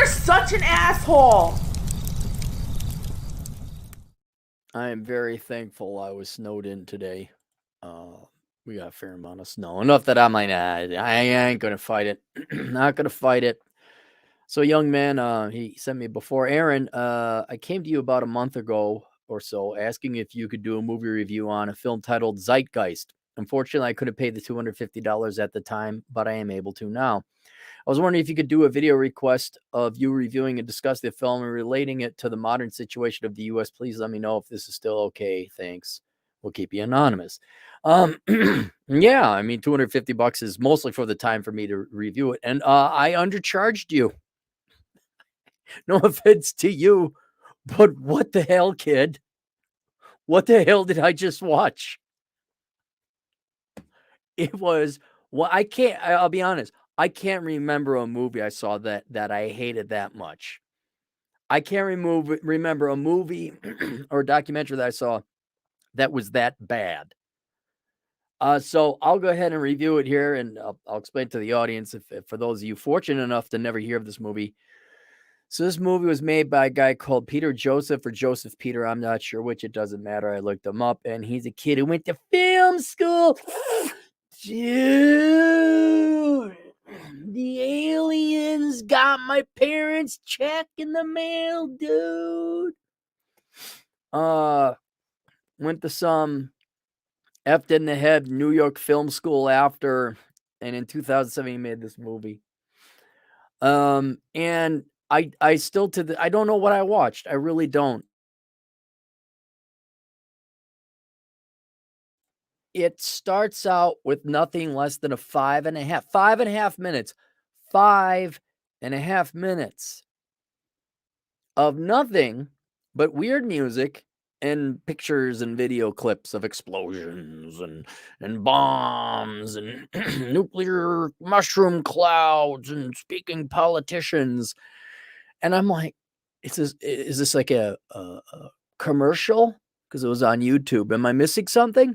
are such an asshole. I am very thankful I was snowed in today. We got a fair amount of snow. Enough that I'm like, nah, I ain't gonna fight it. Not gonna fight it. So, young man, he sent me before. Aaron, I came to you about a month ago or so asking if you could do a movie review on a film titled Zeitgeist. Unfortunately, I couldn't pay the $250 at the time, but I am able to now. I was wondering if you could do a video request of you reviewing and discuss the film and relating it to the modern situation of the U.S. Please let me know if this is still okay. Thanks. We'll keep you anonymous. Yeah, I mean, $250 is mostly for the time for me to review it. And I undercharged you. No offense to you, but what the hell, kid? What the hell did I just watch? It was, well, I'll be honest. I can't remember a movie I saw that I hated that much. I can't remember a movie or a documentary that I saw that was that bad. So I'll go ahead and review it here, and I'll explain to the audience if for those of you fortunate enough to never hear of this movie. So this movie was made by a guy called Peter Joseph or Joseph Peter. I'm not sure which. It doesn't matter. I looked him up, and he's a kid who went to film school. Dude, the aliens got my parents' check in the mail, dude. Went to some effed in the head New York Film School after, and in 2007 he made this movie. And I still I don't know what I watched. I really don't. It starts out with nothing less than a 5.5 minutes, 5.5 minutes of nothing but weird music and pictures and video clips of explosions and bombs and nuclear mushroom clouds and speaking politicians. And I'm like, is this like a commercial? Because it was on YouTube. Am I missing something?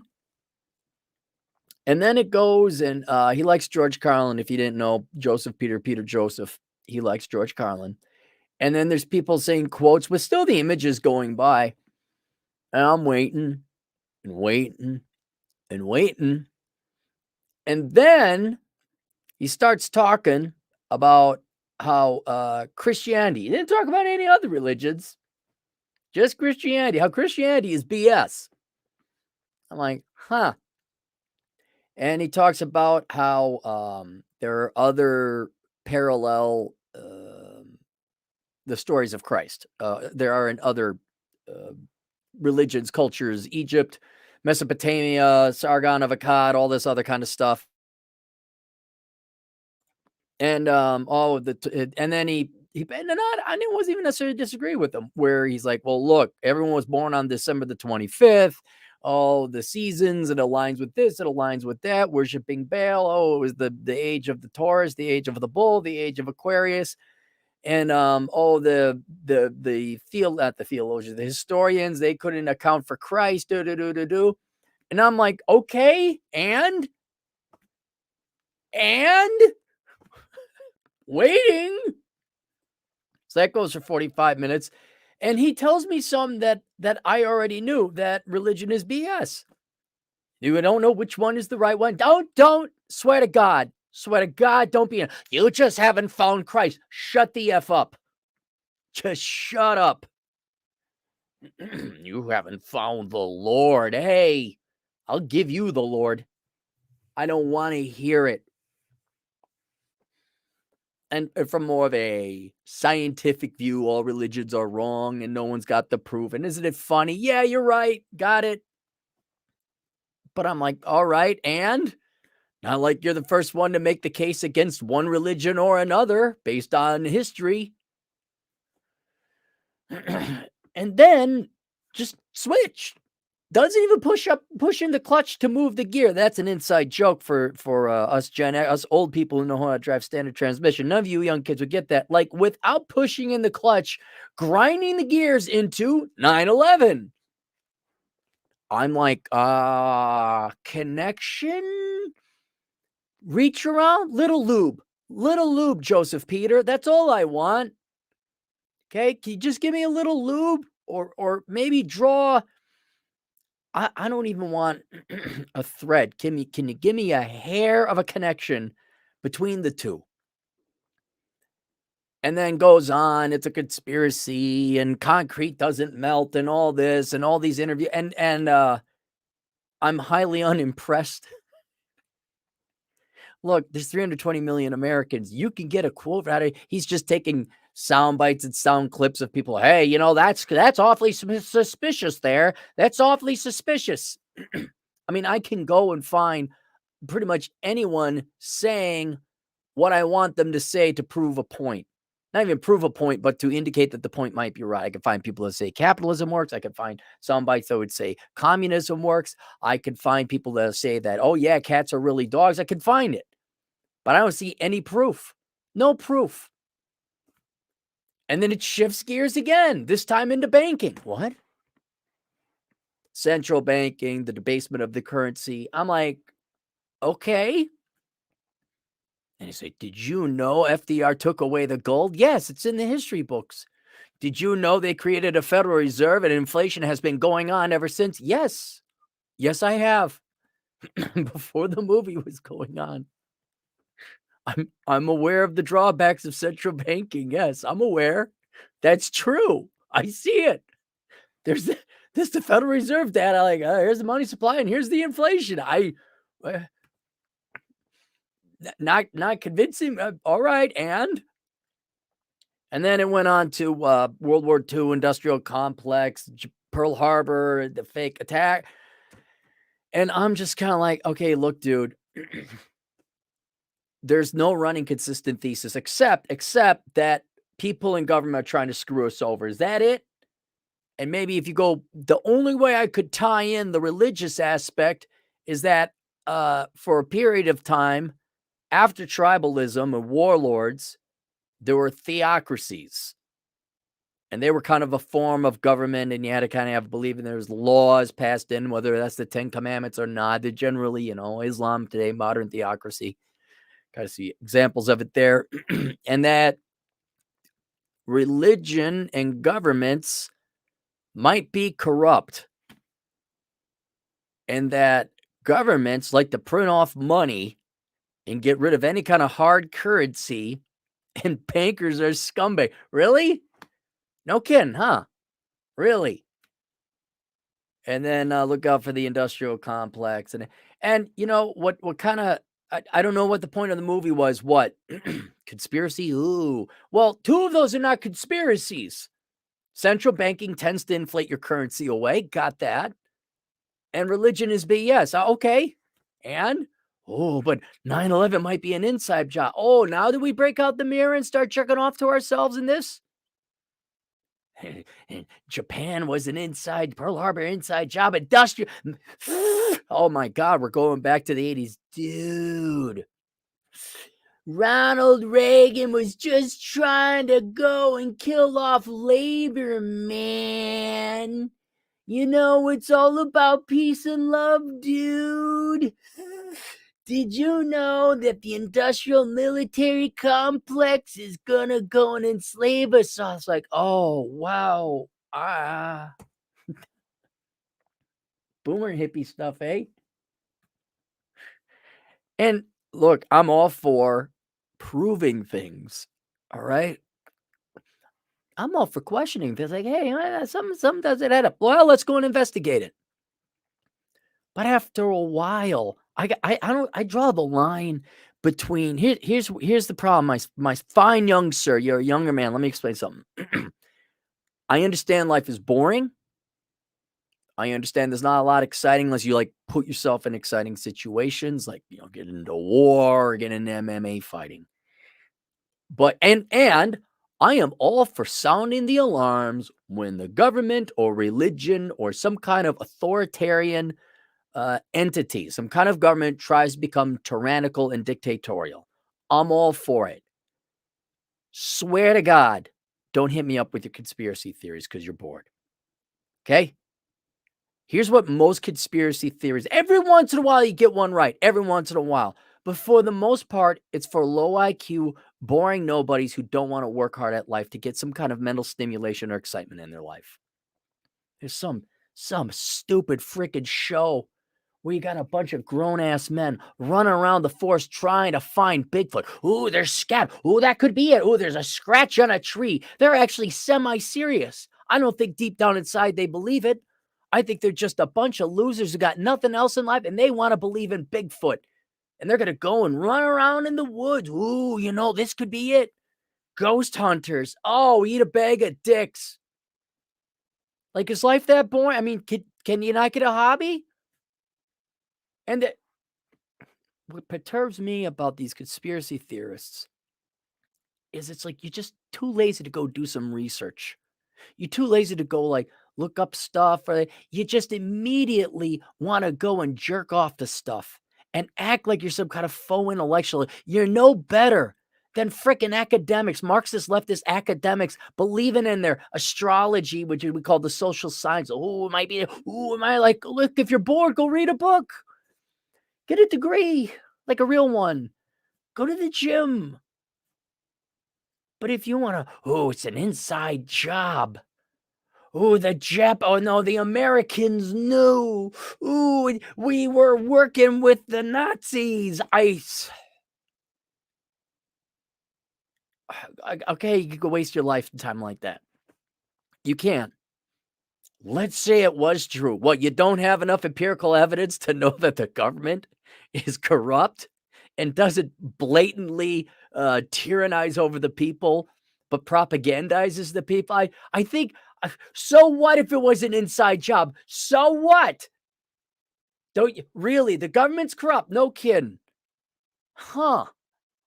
And then it goes, and he likes George Carlin. If you didn't know, Peter Joseph, he likes George Carlin. And then there's people saying quotes with still the images going by. And I'm waiting and waiting and waiting. And then he starts talking about how Christianity, he didn't talk about any other religions, just Christianity, how Christianity is BS. I'm like, huh. And he talks about how there are other parallel the stories of Christ. There are in other religions, cultures, Egypt, Mesopotamia, Sargon of Akkad, all this other kind of stuff. And and then he and I wasn't even necessarily disagree with him, where he's like, well, look, everyone was born on December the 25th. Oh, the seasons, it aligns with this, it aligns with that, worshiping Baal. Oh, it was the age of the Taurus, the age of the bull, the age of Aquarius. And not the theologians, the historians, they couldn't account for Christ. And I'm like, okay, and waiting. So that goes for 45 minutes. And he tells me something that I already knew, that religion is BS. You don't know which one is the right one. Don't swear to God. Swear to God, don't be. You just haven't found Christ. Shut the F up. Just shut up. You haven't found the Lord. Hey, I'll give you the Lord. I don't want to hear it. And from more of a scientific view, all religions are wrong and no one's got the proof. And isn't it funny? Yeah, you're right. Got it. But I'm like, all right. And not like you're the first one to make the case against one religion or another based on history. And then just switch. Doesn't even push in the clutch to move the gear. That's an inside joke for us old people who know how to drive standard transmission. None of you young kids would get that. Like, without pushing in the clutch, grinding the gears into 911. I'm like, connection, reach around, little lube, Joseph Peter. That's all I want. Okay, can you just give me a little lube, or maybe draw? I don't even want a thread. Can you give me a hair of a connection between the two? And then goes on, it's a conspiracy and concrete doesn't melt and all this and all these interviews, and I'm highly unimpressed. Look, there's 320 million Americans. You can get a quote out of he's just taking sound bites and sound clips of people. Hey, that's awfully suspicious there. That's awfully suspicious. I mean, I can go and find pretty much anyone saying what I want them to say to prove a point. Not even prove a point, but to indicate that the point might be right. I can find people that say capitalism works. I can find sound bites that would say communism works. I can find people that say that, oh, yeah, cats are really dogs. I can find it, but I don't see any proof. No proof. And then it shifts gears again, this time into banking. What? Central banking, the debasement of the currency. I'm like, okay. And he said, did you know FDR took away the gold? Yes, it's in the history books. Did you know they created a Federal Reserve and inflation has been going on ever since? Yes. Yes, I have. Before the movie was going on. I'm aware of the drawbacks of central banking. Yes, I'm aware. That's true. I see it. There's the Federal Reserve data. Like, here's the money supply and here's the inflation. Uh, not convincing. All right, and then it went on to World War II, industrial complex, Pearl Harbor, the fake attack, and I'm just kind of like, okay, look, dude. There's no running consistent thesis except that people in government are trying to screw us over. Is that it? And maybe if you go, the only way I could tie in the religious aspect is that for a period of time after tribalism and warlords, there were theocracies. And they were kind of a form of government, and you had to kind of have belief in there's laws passed in, whether that's the 10 Commandments or not. They're generally, Islam today, modern theocracy. Got to see examples of it there. And that religion and governments might be corrupt. And that governments like to print off money and get rid of any kind of hard currency, and bankers are scumbag. Really? No kidding, huh? Really? And then look out for the industrial complex. And you know what kind of I don't know what the point of the movie was. What? Conspiracy? Ooh. Well, two of those are not conspiracies. Central banking tends to inflate your currency away. Got that. And religion is BS. Okay. And but 9/11 might be an inside job. Oh, now that we break out the mirror and start jerking off to ourselves in this? Japan was an inside Pearl Harbor inside job. Industrial. Oh my God, we're going back to the 80s. Dude. Ronald Reagan was just trying to go and kill off labor, man. It's all about peace and love, dude. Did you know that the industrial military complex is gonna go and enslave us? So I was like, oh, wow. Boomer hippie stuff, eh? And look, I'm all for proving things, all right? I'm all for questioning things like, hey, something doesn't add up. Well, let's go and investigate it. But after a while, I draw the line between here's the problem, my fine young sir. You're a younger man. Let me explain something. I understand life is boring. I understand there's not a lot exciting unless you like put yourself in exciting situations, like get into war or get into MMA fighting. But and I am all for sounding the alarms when the government or religion or some kind of authoritarian entity, some kind of government tries to become tyrannical and dictatorial. I'm all for it. Swear to God, don't hit me up with your conspiracy theories because you're bored. Okay? Here's what most conspiracy theories, every once in a while you get one right, every once in a while. But for the most part, it's for low IQ, boring nobodies who don't want to work hard at life to get some kind of mental stimulation or excitement in their life. There's some stupid freaking show where you got a bunch of grown-ass men running around the forest trying to find Bigfoot. Ooh, there's scat. Ooh, that could be it. Ooh, there's a scratch on a tree. They're actually semi-serious. I don't think deep down inside they believe it. I think they're just a bunch of losers who got nothing else in life and they want to believe in Bigfoot. And they're going to go and run around in the woods. Ooh, this could be it. Ghost hunters. Oh, eat a bag of dicks. Like, is life that boring? I mean, can you not get a hobby? And what perturbs me about these conspiracy theorists is it's like you're just too lazy to go do some research. You're too lazy to go like look up stuff, or you just immediately want to go and jerk off to stuff and act like you're some kind of faux intellectual. You're no better than frickin' academics, Marxist leftist academics believing in their astrology, which we call the social science. Oh, it might be, am I like, look, if you're bored, go read a book. Get a degree, like a real one. Go to the gym. But if you want to, it's an inside job. Oh, oh no, the Americans knew. Ooh, we were working with the Nazis. Okay, you could go waste your life in time like that. You can't. Let's say it was true. What, you don't have enough empirical evidence to know that the government is corrupt and doesn't blatantly tyrannize over the people, but propagandizes the people? I think, so what if it was an inside job? So what? Don't you really? The government's corrupt. No kidding. Huh.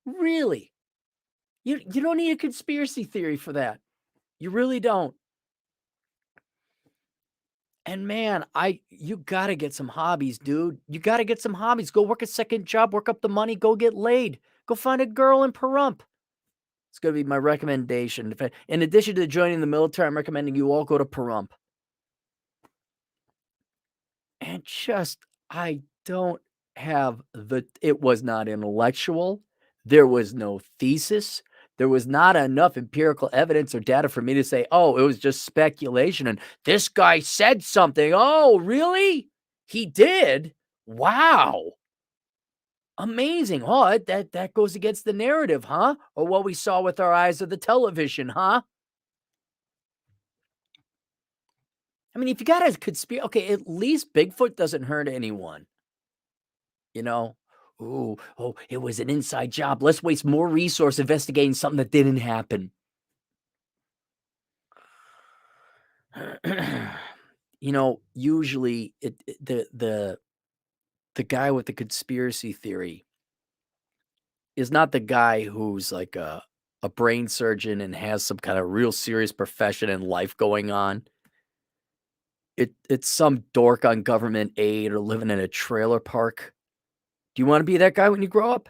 Really? You don't need a conspiracy theory for that. You really don't. And man, you gotta get some hobbies, dude. You gotta get some hobbies. Go work a second job, work up the money, go get laid. Go find a girl in Pahrump. It's gonna be my recommendation. In addition to joining the military, I'm recommending you all go to Pahrump. And I don't have it was not intellectual. There was no thesis. There was not enough empirical evidence or data for me to say, oh, it was just speculation. And this guy said something. Oh, really? He did? Wow. Amazing. Oh, that goes against the narrative, huh? Or what we saw with our eyes of the television, huh? I mean, if you got a conspiracy, okay, at least Bigfoot doesn't hurt anyone. You know? Ooh, oh, it was an inside job. Let's waste more resource investigating something that didn't happen. Usually the guy with the conspiracy theory is not the guy who's like a brain surgeon and has some kind of real serious profession and life going on. It's some dork on government aid or living in a trailer park. Do you want to be that guy when you grow up?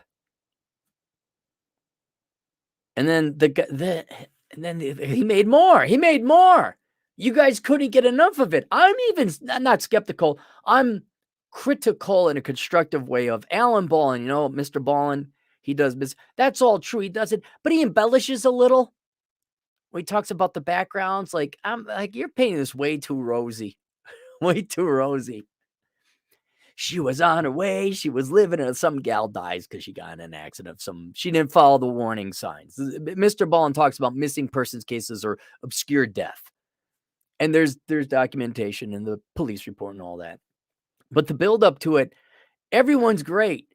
And then he made more. He made more. You guys couldn't get enough of it. I'm even not skeptical. I'm critical in a constructive way of Alan Ballin. Mr. Ballin, he does this. That's all true. He does it, but he embellishes a little when he talks about the backgrounds. Like, I'm like, you're painting this way too rosy. Way too rosy. She was on her way. She was living, and some gal dies because she got in an accident. She didn't follow the warning signs. Mr. Ballin talks about missing persons cases or obscure death. And there's documentation in the police report and all that. But the build up to it, everyone's great.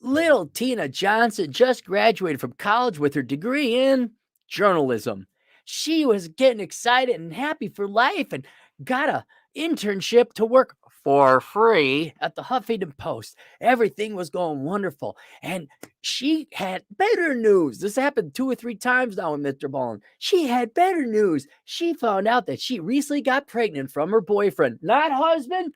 Little Tina Johnson just graduated from college with her degree in journalism. She was getting excited and happy for life and got a internship to work for free at the Huffington Post. Everything was going wonderful. And she had better news. This happened 2 or 3 times now with Mr. Ballin. She had better news. She found out that she recently got pregnant from her boyfriend. Not husband.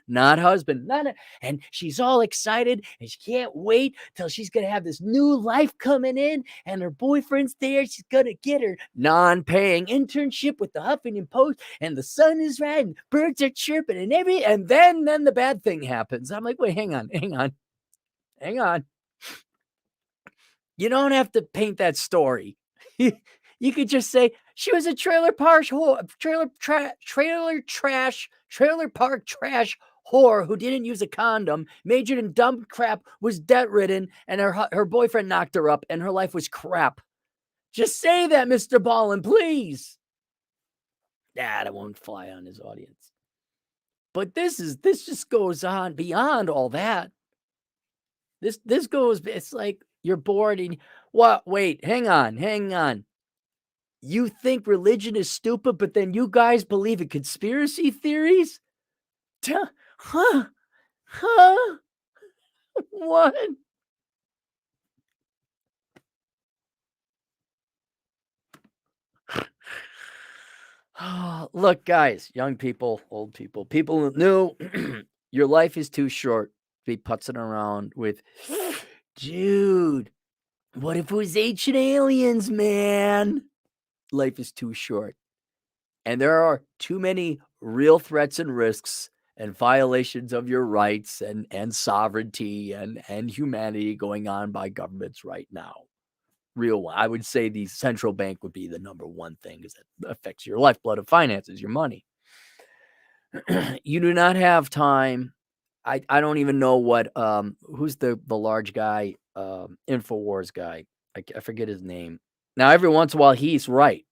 And she's all excited and she can't wait till she's going to have this new life coming in and her boyfriend's there. She's going to get her non-paying internship with the Huffington Post and the sun is red and birds are chirping and then the bad thing happens. I'm like, wait, hang on. You don't have to paint that story. You could just say she was a trailer park trash whore who didn't use a condom, majored in dumb crap, was debt ridden, and her boyfriend knocked her up, and her life was crap. Just say that, Mr. Ballin, please. That won't fly on his audience. But this just goes on beyond all that. This goes. It's like you're bored and what? Wait, hang on. You think religion is stupid, but then you guys believe in conspiracy theories? Huh? Huh? What? Look, guys, young people, old people, people new, your life is too short to be putzing around with, dude, what if it was ancient aliens, man? Life is too short. And there are too many real threats and risks and violations of your rights and sovereignty and humanity going on by governments right now. Real one. I would say the central bank would be the number one thing because that affects your lifeblood of finances, your money. You do not have time. I don't even know what who's the large guy, InfoWars guy. I forget his name. Now every once in a while he's right.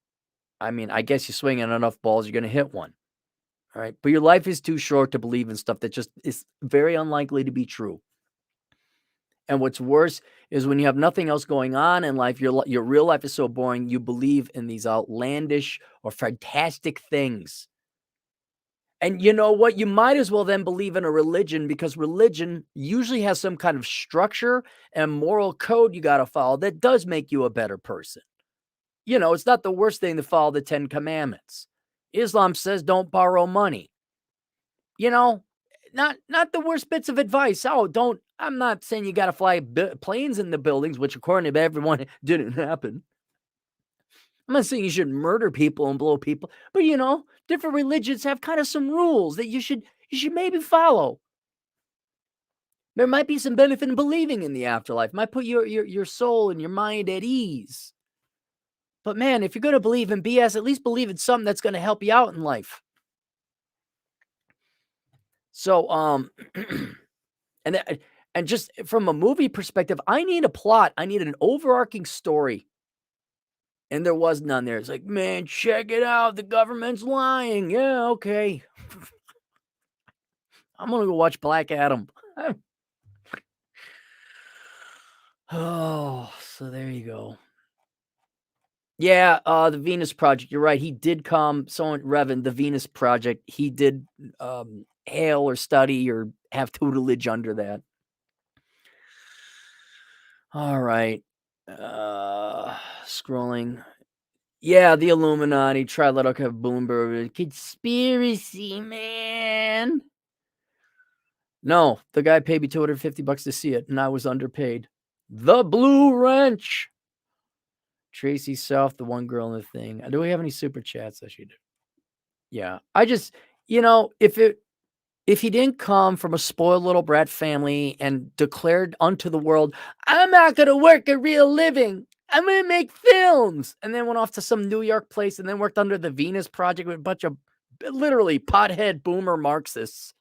I mean, I guess you swing in enough balls, you're gonna hit one. All right. But your life is too short to believe in stuff that just is very unlikely to be true. And what's worse is when you have nothing else going on in life, your real life is so boring, you believe in these outlandish or fantastic things. And you know what? You might as well then believe in a religion because religion usually has some kind of structure and moral code you got to follow that does make you a better person. You know, it's not the worst thing to follow the 10 commandments. Islam says don't borrow money. You know, not the worst bits of advice. Oh, don't. I'm not saying you got to fly planes in the buildings, which according to everyone didn't happen. I'm not saying you should murder people and blow people, but you know, different religions have kind of some rules that you should maybe follow. There might be some benefit in believing in the afterlife. Might put your soul and your mind at ease. But man, if you're going to believe in BS, at least believe in something that's going to help you out in life. So, and and just from a movie perspective, I need a plot. I need an overarching story. And there was none there. It's like, man, check it out. The government's lying. Yeah, okay. I'm gonna go watch Black Adam. Oh, so there you go. Yeah, the Venus Project. You're right. He did come. Someone, Revan, the Venus Project. He did hail or study or have tutelage under that. All right. Scrolling. Yeah, the Illuminati. Try let okay, Bloomberg. Conspiracy, man. No, the guy paid me $250 to see it, and I was underpaid. The Blue Wrench. Tracy South, the one girl in the thing. Do we have any super chats? Yes, you do. Yeah. I just, if he didn't come from a spoiled little brat family and declared unto the world, I'm not gonna work a real living. I'm gonna make films. And then went off to some New York place and then worked under the Venus Project with a bunch of literally pothead boomer Marxists.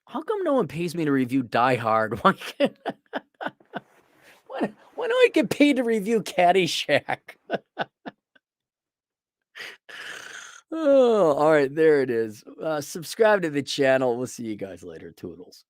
How come no one pays me to review Die Hard? Why don't I get paid to review Caddyshack? Oh, all right, there it is. Subscribe to the channel. We'll see you guys later. Toodles.